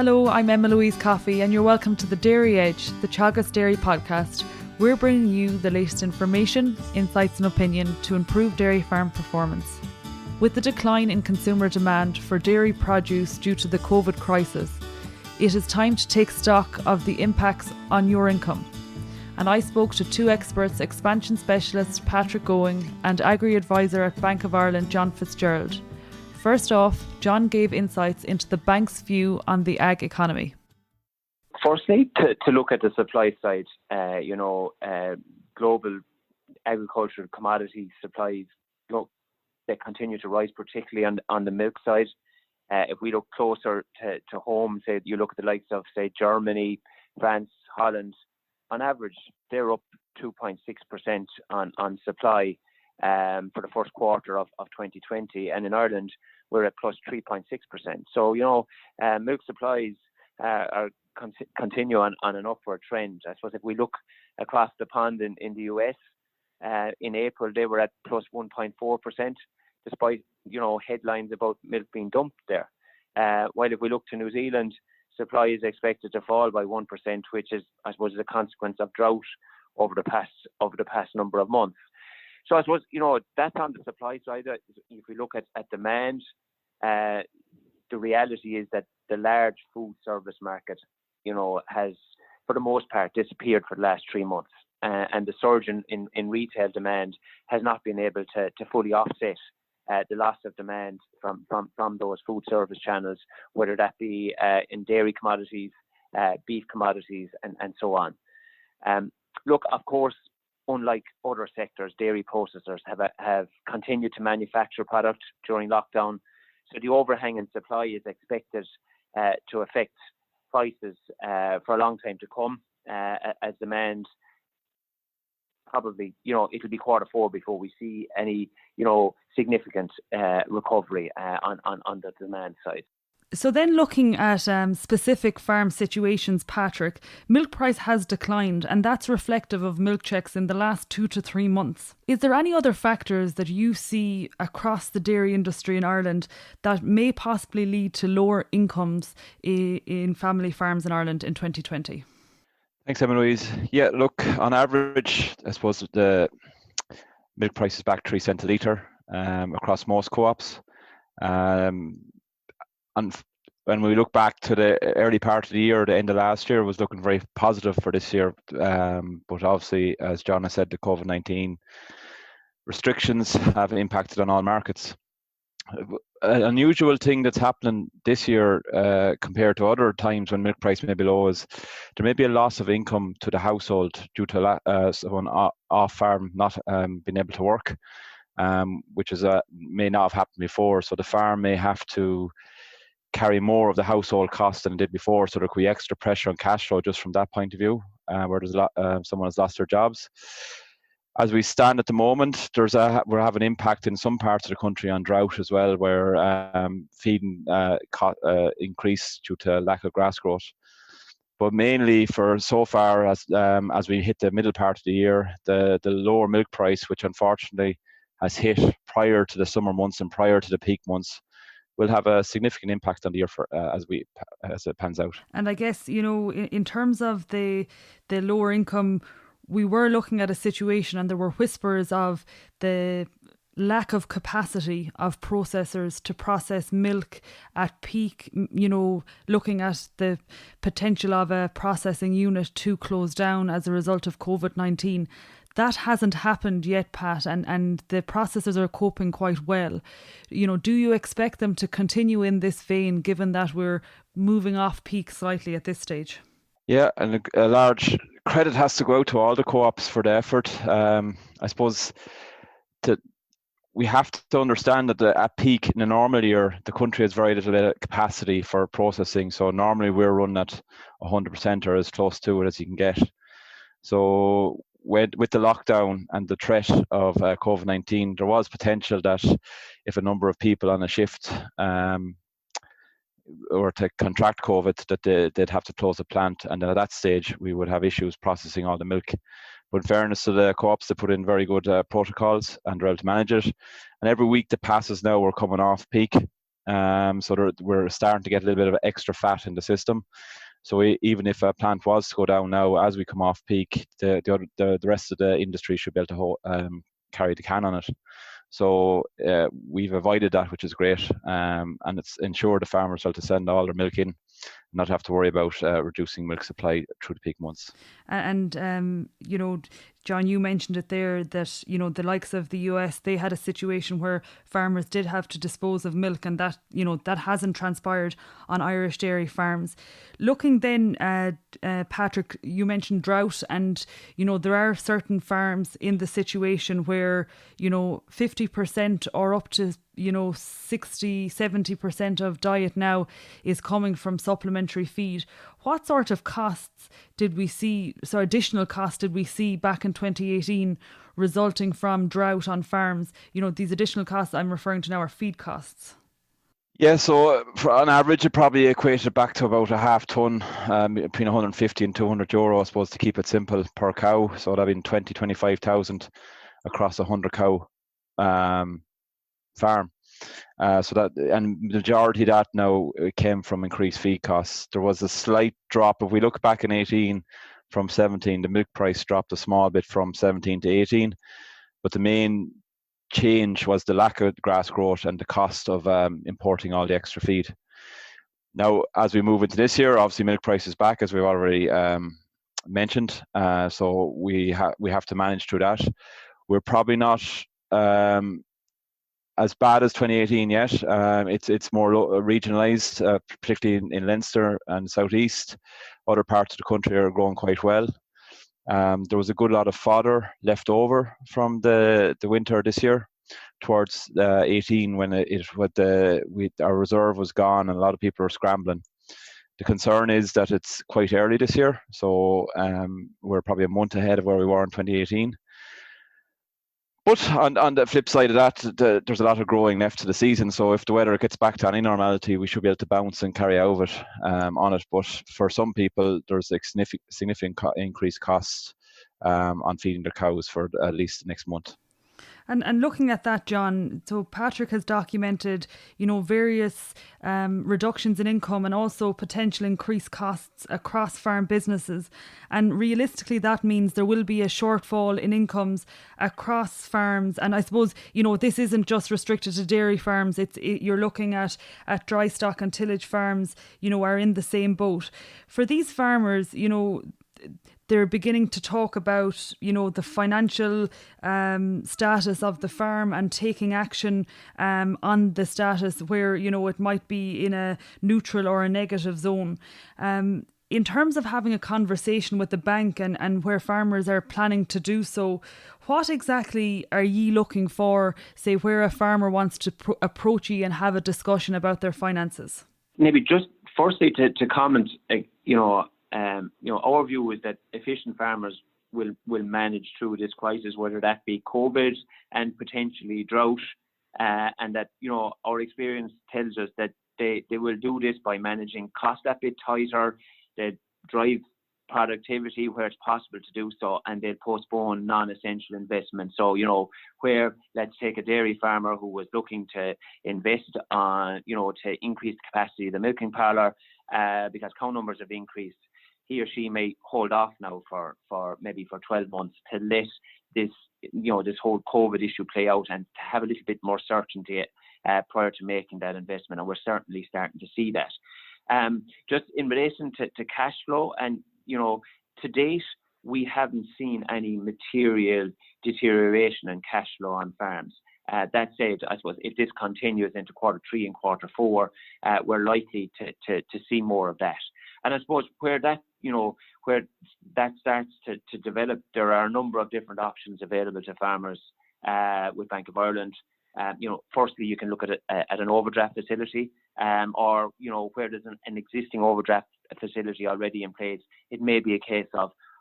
Hello, I'm Emma Louise Coffey and you're welcome to the Dairy Edge, the Teagasc Dairy podcast. We're bringing you the latest information, insights and opinion to improve dairy farm performance. With the decline in consumer demand for dairy produce due to the COVID crisis, it is time to take stock of the impacts on your income. And I spoke to two experts, expansion specialist Patrick Going and agri-advisor at Bank of Ireland John Fitzgerald. First off, John gave insights into the bank's view on the ag economy. Firstly, to look at the supply side, global agricultural commodity supplies, they continue to rise, particularly on the milk side. If we look closer to home, say you look at the likes of, say, Germany, France, Holland, on average, they're up 2.6% on supply for the first quarter of 2020. And in Ireland, we're at plus 3.6%. So, milk supplies continue on an upward trend. I suppose if we look across the pond in the US, in April, they were at plus 1.4%, despite, headlines about milk being dumped there. While if we look to New Zealand, supply is expected to fall by 1%, which is, I suppose, a consequence of drought over the past number of months. So I suppose, that's on the supply side. If we look at demand, the reality is that the large food service market, has, for the most part, disappeared for the last 3 months. And the surge in retail demand has not been able to fully offset the loss of demand from those food service channels, whether that be in dairy commodities, beef commodities, and so on. Look, of course, unlike other sectors, dairy processors have continued to manufacture product during lockdown. So the overhang in supply is expected to affect prices for a long time to come, as demand probably, it'll be quarter four before we see any, significant recovery on the demand side. So then looking at specific farm situations, Patrick, milk price has declined and that's reflective of milk checks in the last 2 to 3 months. Is there any other factors that you see across the dairy industry in Ireland that may possibly lead to lower incomes in family farms in Ireland in 2020? Thanks, Emma Louise. Yeah, look, on average, I suppose the milk price is back 3 cents a litre across most co-ops. And when we look back to the early part of the year, the end of last year was looking very positive for this year. But obviously, as John has said, the COVID-19 restrictions have impacted on all markets. An unusual thing that's happening this year compared to other times when milk price may be low is there may be a loss of income to the household due to someone off farm not being able to work, which is may not have happened before. So the farm may have to carry more of the household costs than it did before, so there could be extra pressure on cash flow just from that point of view, where there's someone has lost their jobs. As we stand at the moment, we're having impact in some parts of the country on drought as well, where feeding increase due to lack of grass growth. But mainly for so far, as we hit the middle part of the year, the lower milk price, which unfortunately has hit prior to the summer months and prior to the peak months, will have a significant impact on the year as it pans out. And I guess, in terms of the lower income, we were looking at a situation and there were whispers of the lack of capacity of processors to process milk at peak, looking at the potential of a processing unit to close down as a result of COVID-19. That hasn't happened yet, Pat, and the processors are coping quite well. Do you expect them to continue in this vein, given that we're moving off peak slightly at this stage? Yeah, and a large credit has to go out to all the co-ops for the effort. I suppose we have to understand that at peak in a normal year, the country has very little capacity for processing. So normally we're running at 100% or as close to it as you can get. So with the lockdown and the threat of COVID-19, there was potential that if a number of people on a shift or to contract COVID, that they'd have to close the plant, and at that stage we would have issues processing all the milk. But in fairness to the co-ops, they put in very good protocols and they're able to manage it. And every week that passes now, we're coming off peak. So we're starting to get a little bit of extra fat in the system. So even if a plant was to go down now, as we come off peak, the rest of the industry should be able to carry the can on it. So we've avoided that, which is great, and it's ensured the farmers are able to send all their milk in, not have to worry about reducing milk supply through the peak months. And John, you mentioned it there that, the likes of the US, they had a situation where farmers did have to dispose of milk, and that, that hasn't transpired on Irish dairy farms. Looking then at, Patrick, you mentioned drought, and, there are certain farms in the situation where, 50% or up to 60-70% of diet now is coming from supplementary feed. What sort of costs did we see, additional costs did we see back in 2018 resulting from drought on farms? These additional costs I'm referring to now are feed costs. Yeah, so on average, it probably equated back to about a half ton, between 150 and 200 euro, I suppose, to keep it simple, per cow. So that'd been 25,000 across a 100 cow farm. So that, and majority of that now came from increased feed costs. There was a slight drop. If we look back in 18 from 17, the milk price dropped a small bit from 17 to 18, but the main change was the lack of grass growth and the cost of importing all the extra feed. Now, as we move into this year, obviously milk price is back, as we've already mentioned. So we have to manage through that. We're probably not as bad as 2018 yet. It's more regionalised, particularly in Leinster and Southeast. Other parts of the country are growing quite well. There was a good lot of fodder left over from the winter this year, towards 18, when our reserve was gone and a lot of people are scrambling. The concern is that it's quite early this year, so we're probably a month ahead of where we were in 2018. But on the flip side of that, there's a lot of growing left to the season. So if the weather gets back to any normality, we should be able to bounce and carry out it on it. But for some people, there's a significant increased costs on feeding their cows for at least the next month. And looking at that, John, so Patrick has documented, various reductions in income and also potential increased costs across farm businesses. And realistically, that means there will be a shortfall in incomes across farms. And I suppose, this isn't just restricted to dairy farms. You're looking at dry stock and tillage farms, are in the same boat. For these farmers, they're beginning to talk about, the financial status of the farm and taking action on the status where, it might be in a neutral or a negative zone. In terms of having a conversation with the bank and where farmers are planning to do so, what exactly are ye looking for, say, where a farmer wants to approach you and have a discussion about their finances? Maybe just firstly to comment, our view is that efficient farmers will manage through this crisis, whether that be COVID and potentially drought, and that, our experience tells us that they will do this by managing cost a bit tighter. They drive productivity where it's possible to do so, and they'll postpone non-essential investments. So, where, let's take a dairy farmer who was looking to invest on, to increase the capacity of the milking parlour, because cow numbers have increased, he or she may hold off now for 12 months to let this whole COVID issue play out and to have a little bit more certainty prior to making that investment. And we're certainly starting to see that. Just in relation to cash flow, and to date we haven't seen any material deterioration in cash flow on farms. That said, I suppose if this continues into quarter 3 and quarter 4, we're likely to see more of that. And I suppose where that starts to develop, there are a number of different options available to farmers with Bank of Ireland. Firstly, you can look at an overdraft facility, or where there's an existing overdraft facility already in place, it may be a case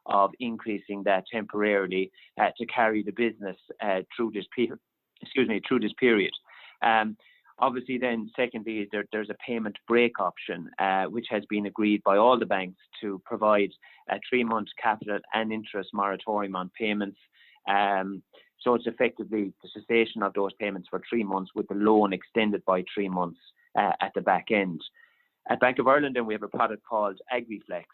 of increasing that temporarily to carry the business through this period. Obviously, then, secondly, there's a payment break option, which has been agreed by all the banks to provide a 3-month capital and interest moratorium on payments. So it's effectively the cessation of those payments for 3 months, with the loan extended by 3 months at the back end. At Bank of Ireland, then we have a product called Agriflex,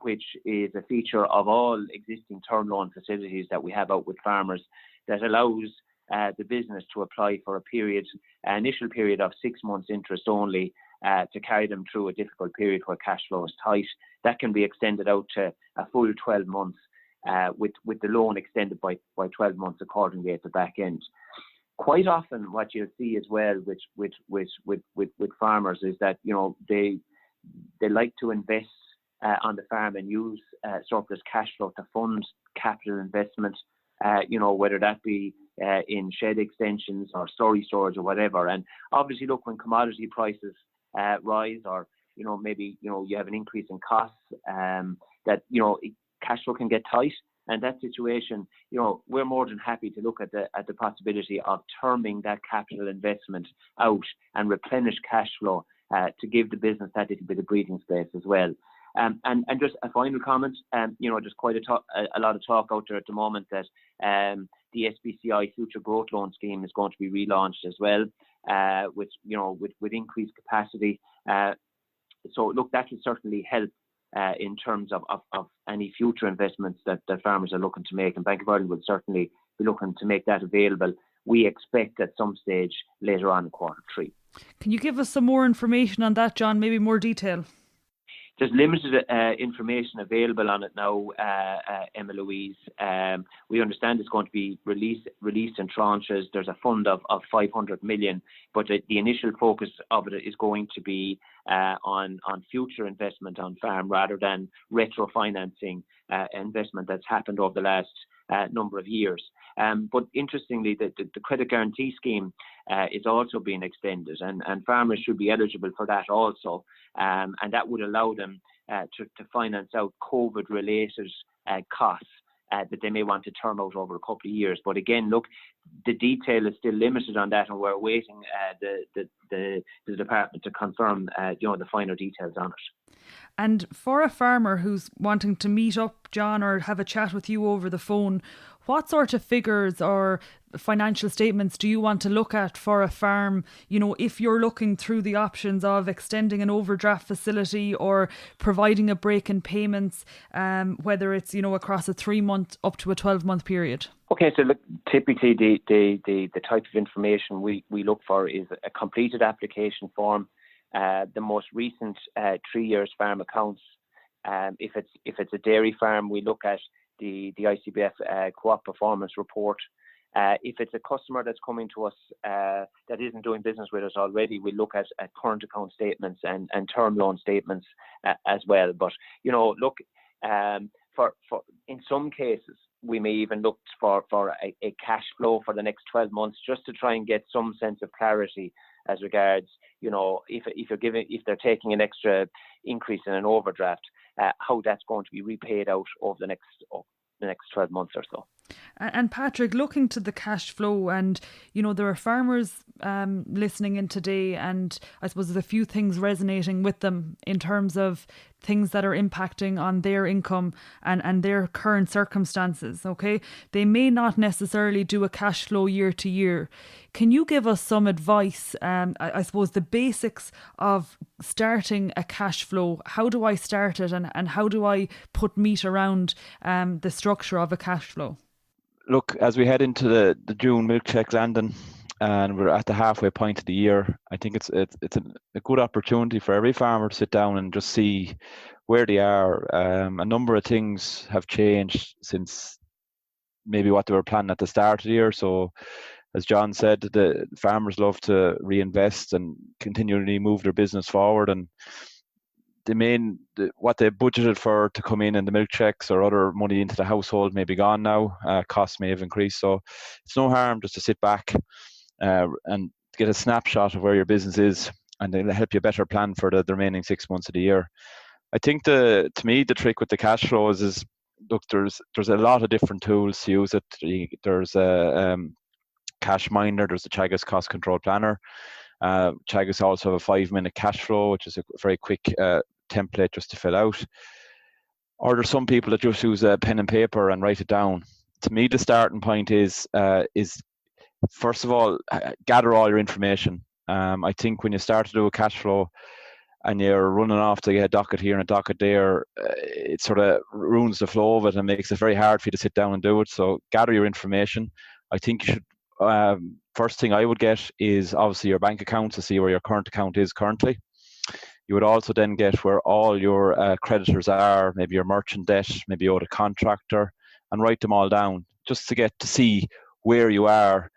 which is a feature of all existing term loan facilities that we have out with farmers that allows the business to apply for an initial period of 6 months interest only to carry them through a difficult period where cash flow is tight. That can be extended out to a full 12 months with the loan extended by 12 months accordingly at the back end. Quite often what you'll see as well with farmers is that, they like to invest on the farm and use surplus cash flow to fund capital investment, whether that be in shed extensions or storage or whatever. And obviously, look, when commodity prices rise, or maybe you have an increase in costs, that cash flow can get tight. And that situation, we're more than happy to look at the possibility of terming that capital investment out and replenish cash flow to give the business that little bit of breathing space as well. And just a final comment, there's quite a lot of talk out there at the moment that the SBCI Future Growth Loan Scheme is going to be relaunched as well, with increased capacity. So look, that will certainly help in terms of any future investments that farmers are looking to make, and Bank of Ireland will certainly be looking to make that available. We expect at some stage later on in Q3. Can you give us some more information on that, John? Maybe more detail? There's limited information available on it now, Emma Louise. We understand it's going to be released in tranches. There's a fund of 500 million, but the initial focus of it is going to be on future investment on farm rather than retro-financing investment that's happened over the last number of years. But interestingly, the credit guarantee scheme is also being extended, and farmers should be eligible for that also, and that would allow them to finance out COVID-related costs that they may want to term out over a couple of years. But again, look, the detail is still limited on that, and we're awaiting the department to confirm the finer details on it. And for a farmer who's wanting to meet up, John, or have a chat with you over the phone, what sort of figures or financial statements do you want to look at for a farm, if you're looking through the options of extending an overdraft facility or providing a break in payments, whether it's, across a 3-month up to a 12-month period? Okay, so look, typically the type of information we look for is a completed application form, the most recent 3 years farm accounts. If it's a dairy farm, we look at the ICBF Co-op performance report. If it's a customer that's coming to us that isn't doing business with us already, we look at current account statements and term loan statements as well. But look, for in some cases we may even look for a cash flow for the next 12 months just to try and get some sense of clarity as regards if they're taking an extra increase in an overdraft, how that's going to be repaid out over the next 12 months or so. And Patrick, looking to the cash flow, and there are farmers listening in today, and I suppose there's a few things resonating with them in terms of things that are impacting on their income and their current circumstances. Okay, they may not necessarily do a cash flow year to year. Can you give us some advice? I suppose the basics of starting a cash flow. How do I start it, and how do I put meat around the structure of a cash flow? Look, as we head into the June milk check landing, and we're at the halfway point of the year, I think it's a good opportunity for every farmer to sit down and just see where they are. A number of things have changed since maybe what they were planning at the start of the year. So, as John said, the farmers love to reinvest and continually move their business forward, and what they budgeted for to come in the milk checks or other money into the household may be gone now. Costs may have increased, so it's no harm just to sit back and get a snapshot of where your business is, and it'll help you better plan for the remaining 6 months of the year. I think to me the trick with the cash flows is, look, there's a lot of different tools to use it. There's a cash minder, there's the Teagasc cost control planner. Teagasc also have a 5-minute cash flow, which is a very quick template just to fill out. Or there's some people that just use a pen and paper and write it down. To me, the starting point is first of all, gather all your information. I think when you start to do a cash flow and you're running off to get a docket here and a docket there, it sort of ruins the flow of it and makes it very hard for you to sit down and do it. So gather your information. I think you should, first thing I would get is obviously your bank account to see where your current account is currently. You would also then get where all your creditors are, maybe your merchant debt, maybe you owe a contractor, and write them all down just to get to see where you are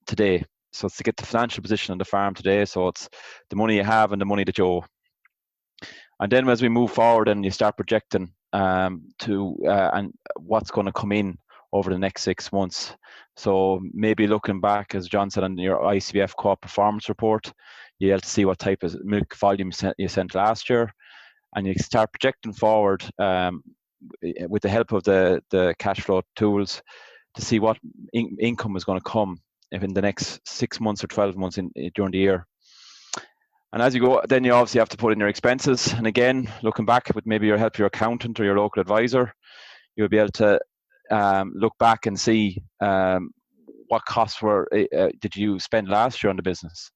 today. So it's to get the financial position on the farm today. So it's the money you have and the money that you owe. And then as we move forward and you start projecting and what's going to come in over the next 6 months. So maybe looking back, as John said, on your ICBF co-op performance report, you have to see what type of milk volume you sent last year. And you start projecting forward with the help of the cash flow tools to see what income is going to come in the next 6 months or 12 months during the year. And as you go, then you obviously have to put in your expenses. And again, looking back with maybe your help, your accountant or your local advisor, you'll be able to look back and see what costs did you spend last year on the business.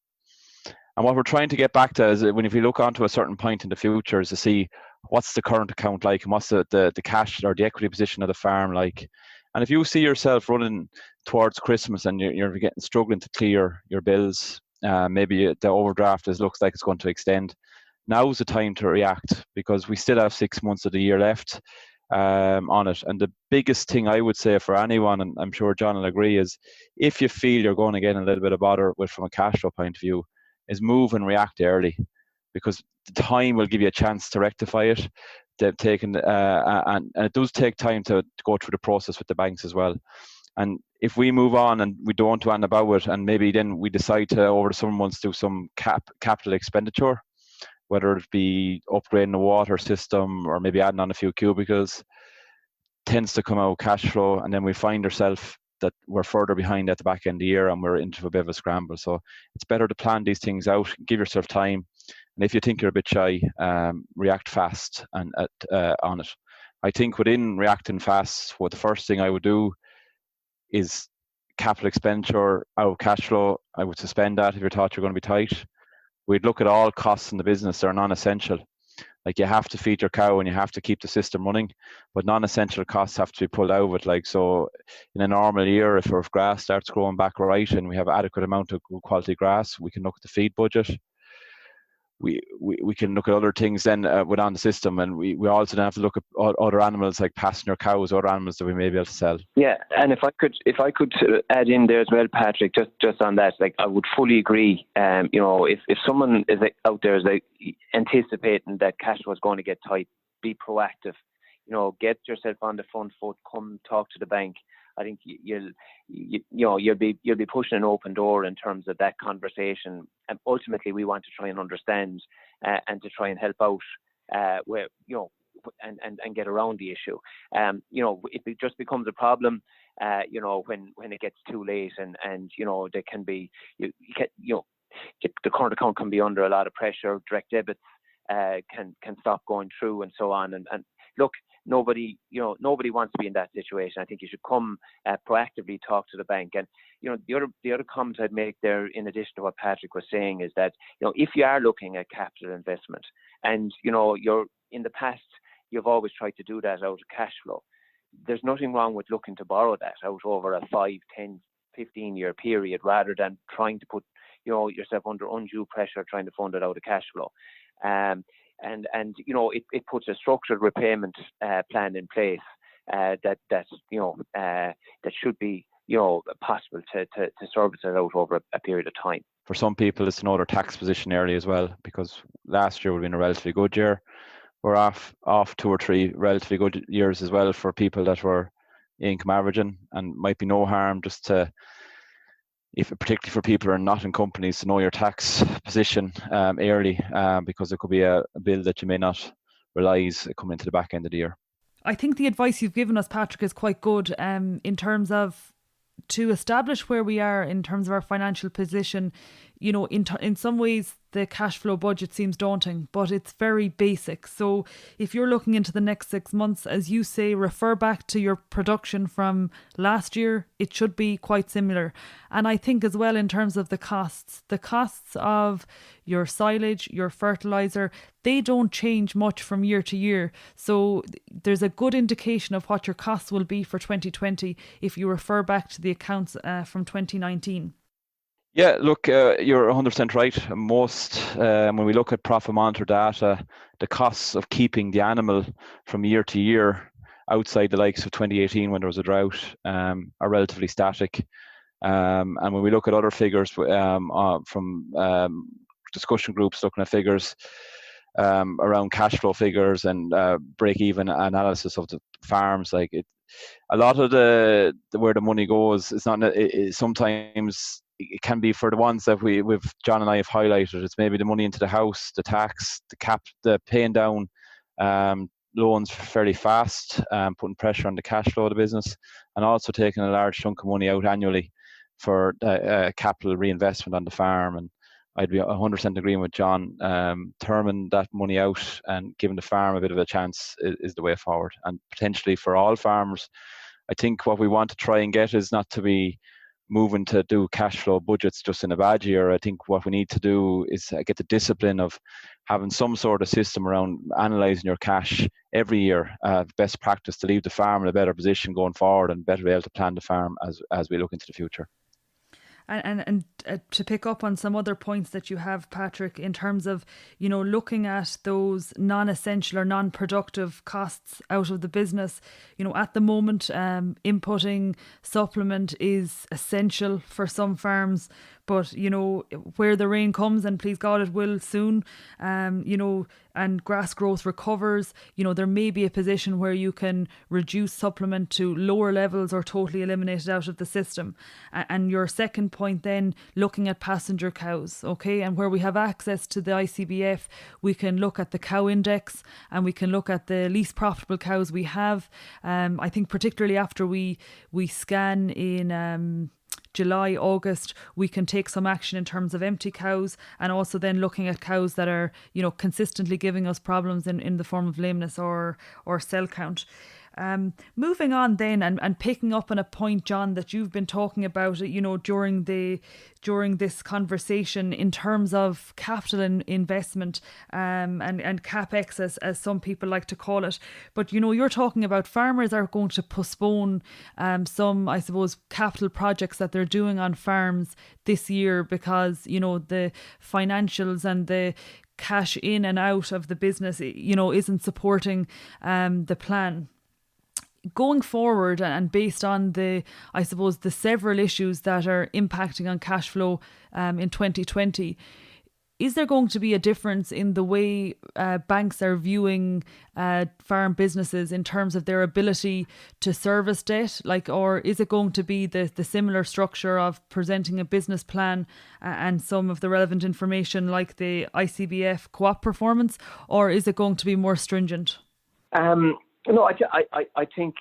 And what we're trying to get back to is if you look onto a certain point in the future is to see what's the current account like and what's the cash or the equity position of the farm like. And if you see yourself running towards Christmas and you're struggling to clear your bills, maybe the overdraft looks like it's going to extend, now's the time to react because we still have 6 months of the year left on it. And the biggest thing I would say for anyone, and I'm sure John will agree, is if you feel you're going to get in a little bit of bother from a cash flow point of view, is move and react early, because the time will give you a chance to rectify it. They've taken and it does take time to go through the process with the banks as well. And if we move on and we don't want about it, and maybe then we decide to over the summer months do some capital expenditure, whether it be upgrading the water system or maybe adding on a few cubicles, tends to come out cash flow, and then we find ourselves that we're further behind at the back end of the year and we're into a bit of a scramble. So it's better to plan these things out, give yourself time, and if you think you're a bit shy, react fast and on it. I think within reacting fast, what the first thing I would do is capital expenditure out of cash flow. I would suspend that if you thought you're going to be tight. We'd look at all costs in the business. They're non-essential. Like, you have to feed your cow and you have to keep the system running, but non-essential costs have to be pulled out of it. Like, so in a normal year, if grass starts growing back right and we have adequate amount of good quality grass, we can look at the feed budget. We can look at other things then within the system, and we also then have to look at other animals like passenger cows, other animals that we may be able to sell. Yeah, and if I could add in there as well, Patrick, just on that, like, I would fully agree. If someone is out there is like anticipating that cash was going to get tight, be proactive. Get yourself on the front foot. Come talk to the bank. I think you'll be pushing an open door in terms of that conversation. And ultimately, we want to try and understand and to try and help out where and get around the issue. It just becomes a problem when it gets too late, and there can be the current account can be under a lot of pressure. Direct debits can stop going through and so on. And look, nobody wants to be in that situation. I think you should come proactively talk to the bank. And the other comment I'd make there, in addition to what Patrick was saying, is that if you are looking at capital investment, and you're in the past you've always tried to do that out of cash flow, there's nothing wrong with looking to borrow that out over a 5, 10, 15-year period, rather than trying to put yourself under undue pressure trying to fund it out of cash flow. It puts a structured repayment plan in place that should be possible to service it out over a period of time. For some people, it's to know their tax position early as well, because last year would have been a relatively good year. We're off 2 or 3 relatively good years as well for people that were income averaging, and might be no harm just to, particularly for people who are not in companies, to know your tax position early, because there could be a bill that you may not realise coming into the back end of the year. I think the advice you've given us, Patrick, is quite good in terms of to establish where we are in terms of our financial position. in some ways the cash flow budget seems daunting, but it's very basic. So if you're looking into the next 6 months, as you say, refer back to your production from last year, it should be quite similar. And I think as well, in terms of the costs of your silage, your fertilizer, they don't change much from year to year. So there's a good indication of what your costs will be for 2020 if you refer back to the accounts from 2019. Yeah, look, you're 100% right. When we look at profit monitor data, the costs of keeping the animal from year to year outside the likes of 2018 when there was a drought are relatively static. And when we look at other figures from discussion groups looking at figures around cash flow figures and break-even analysis of the farms, a lot of where the money goes is not sometimes. It can be for the ones that we've John and I have highlighted. It's maybe the money into the house, the tax, the cap, the paying down loans fairly fast, putting pressure on the cash flow of the business, and also taking a large chunk of money out annually for capital reinvestment on the farm. And I'd be 100% agreeing with John. Terming that money out and giving the farm a bit of a chance is the way forward. And potentially for all farmers, I think what we want to try and get is not to be moving to do cash flow budgets just in a bad year. I think what we need to do is get the discipline of having some sort of system around analysing your cash every year, best practice to leave the farm in a better position going forward and better be able to plan the farm as we look into the future. And to pick up on some other points that you have, Patrick, in terms of, looking at those non-essential or non-productive costs out of the business, at the moment, inputting supplement is essential for some farms. But, where the rain comes, and please God it will soon, and grass growth recovers, there may be a position where you can reduce supplement to lower levels or totally eliminate it out of the system. And your second point then, looking at passenger cows, okay? And where we have access to the ICBF, we can look at the cow index and we can look at the least profitable cows we have. I think particularly after we scan in July, August, we can take some action in terms of empty cows, and also then looking at cows that are, consistently giving us problems in the form of lameness or cell count. Moving on then and picking up on a point, John, that you've been talking about, during this conversation in terms of capital investment and capex as some people like to call it. But you're talking about farmers are going to postpone some, I suppose, capital projects that they're doing on farms this year because the financials and the cash in and out of the business isn't supporting the plan. Going forward, and based on the several issues that are impacting on cash flow in 2020, is there going to be a difference in the way banks are viewing farm businesses in terms of their ability to service debt? Or is it going to be the similar structure of presenting a business plan and some of the relevant information like the ICBF co-op performance, or is it going to be more stringent? No, I think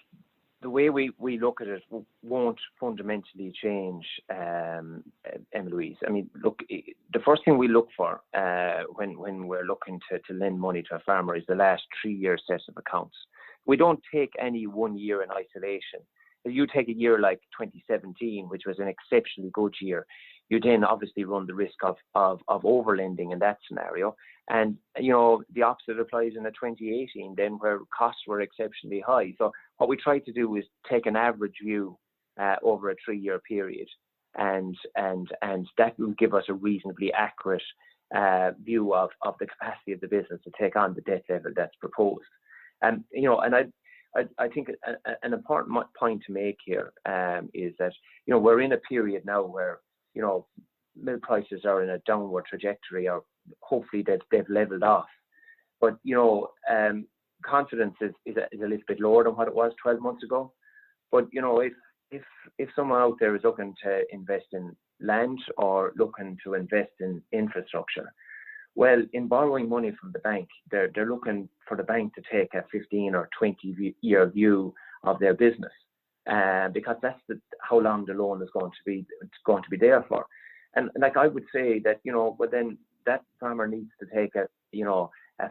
the way we look at it won't fundamentally change, Emma-Louise. I mean, look, the first thing we look for when we're looking to lend money to a farmer is the last 3 year set of accounts. We don't take any 1 year in isolation. If you take a year like 2017, which was an exceptionally good year, you then obviously run the risk of overlending in that scenario. And, the opposite applies in 2018 then, where costs were exceptionally high. So what we try to do is take an average view over a 3 year period. And that will give us a reasonably accurate view of the capacity of the business to take on the debt level that's proposed. And I think an important point to make here is that, we're in a period now where, milk prices are in a downward trajectory, or hopefully they've leveled off. But, confidence is a little bit lower than what it was 12 months ago. But, if someone out there is looking to invest in land or looking to invest in infrastructure, well, in borrowing money from the bank, they're looking for the bank to take a 15 or 20 year view of their business, because that's how long the loan is going to be there for. And like I would say that, but then that farmer needs to take a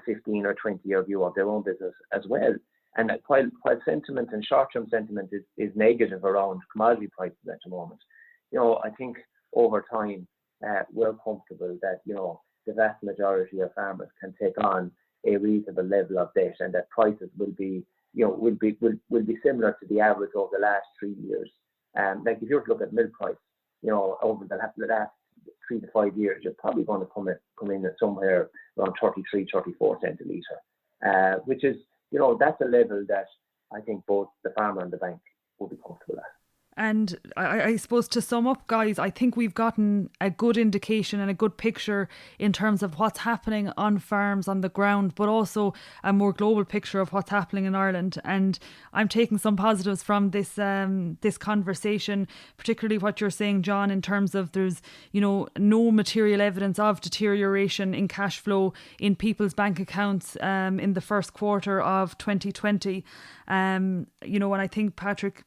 15 or 20 year view of their own business as well. And while sentiment and short-term sentiment is negative around commodity prices at the moment, I think over time we're comfortable that the vast majority of farmers can take on a reasonable level of debt, and that prices will be similar to the average over the last 3 years. Like if you were to look at milk price, over the last 3 to 5 years, you're probably going to come in at somewhere around 33, 34 cents a litre, which is, that's a level that I think both the farmer and the bank will be comfortable at. And I suppose to sum up, guys, I think we've gotten a good indication and a good picture in terms of what's happening on farms on the ground, but also a more global picture of what's happening in Ireland. And I'm taking some positives from this conversation, particularly what you're saying, John, in terms of there's, no material evidence of deterioration in cash flow in people's bank accounts in the first quarter of 2020. And I think, Patrick,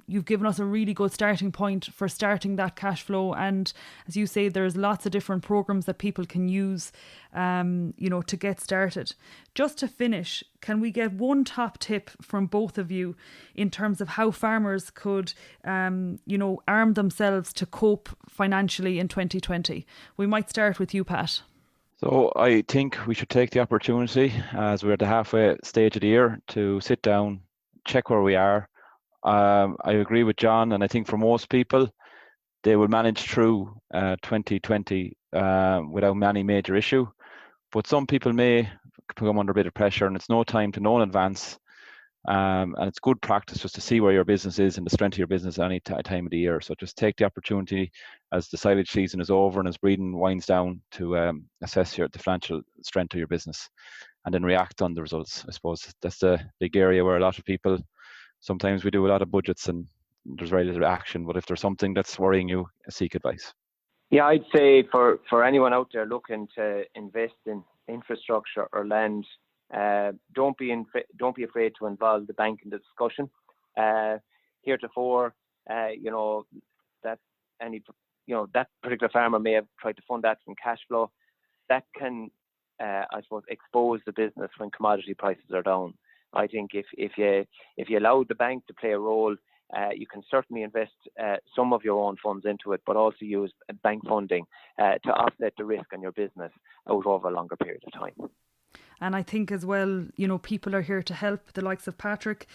you've given us a really good starting point for starting that cash flow. And as you say, there's lots of different programs that people can use, to get started. Just to finish, can we get one top tip from both of you in terms of how farmers could, arm themselves to cope financially in 2020? We might start with you, Pat. So I think we should take the opportunity, as we're at the halfway stage of the year, to sit down, check where we are. I agree with John, and I think for most people, they will manage through 2020 without any major issue. But some people may come under a bit of pressure, and it's no time to know in advance. And it's good practice just to see where your business is and the strength of your business at any time of the year. So just take the opportunity as the silage season is over and as breeding winds down to assess the financial strength of your business, and then react on the results. I suppose that's the big area where a lot of people, sometimes we do a lot of budgets and there's very little action, but if there's something that's worrying you, seek advice. Yeah, I'd say for anyone out there looking to invest in infrastructure or land, don't be afraid to involve the bank in the discussion. Heretofore, that particular farmer may have tried to fund that from cash flow. That can, I suppose, expose the business when commodity prices are down. I think if you allow the bank to play a role, you can certainly invest some of your own funds into it, but also use bank funding to offset the risk on your business out over a longer period of time. And I think as well, people are here to help, the likes of Patrick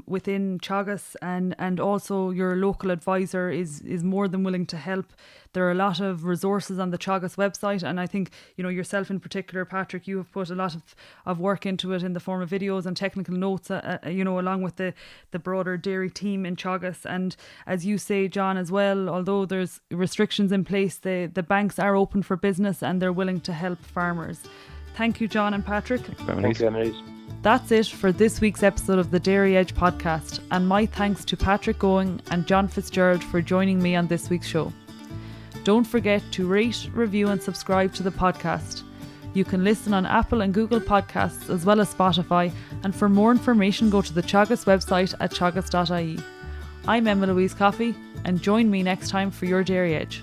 within Teagasc, and also your local advisor is more than willing to help. There are a lot of resources on the Teagasc website, and I think, yourself in particular, Patrick, you have put a lot of work into it in the form of videos and technical notes, along with the broader dairy team in Teagasc. And as you say, John, as well, although there's restrictions in place, the banks are open for business and they're willing to help farmers. Thank you, John and Patrick. Thank you, Annalise. That's it for this week's episode of the Dairy Edge podcast, and my thanks to Patrick Going and John Fitzgerald for joining me on this week's show. Don't forget to rate, review and subscribe to the podcast. You can listen on Apple and Google Podcasts as well as Spotify, and for more information go to the Teagasc website at teagasc.ie. I'm Emma Louise Coffey, and join me next time for your Dairy Edge.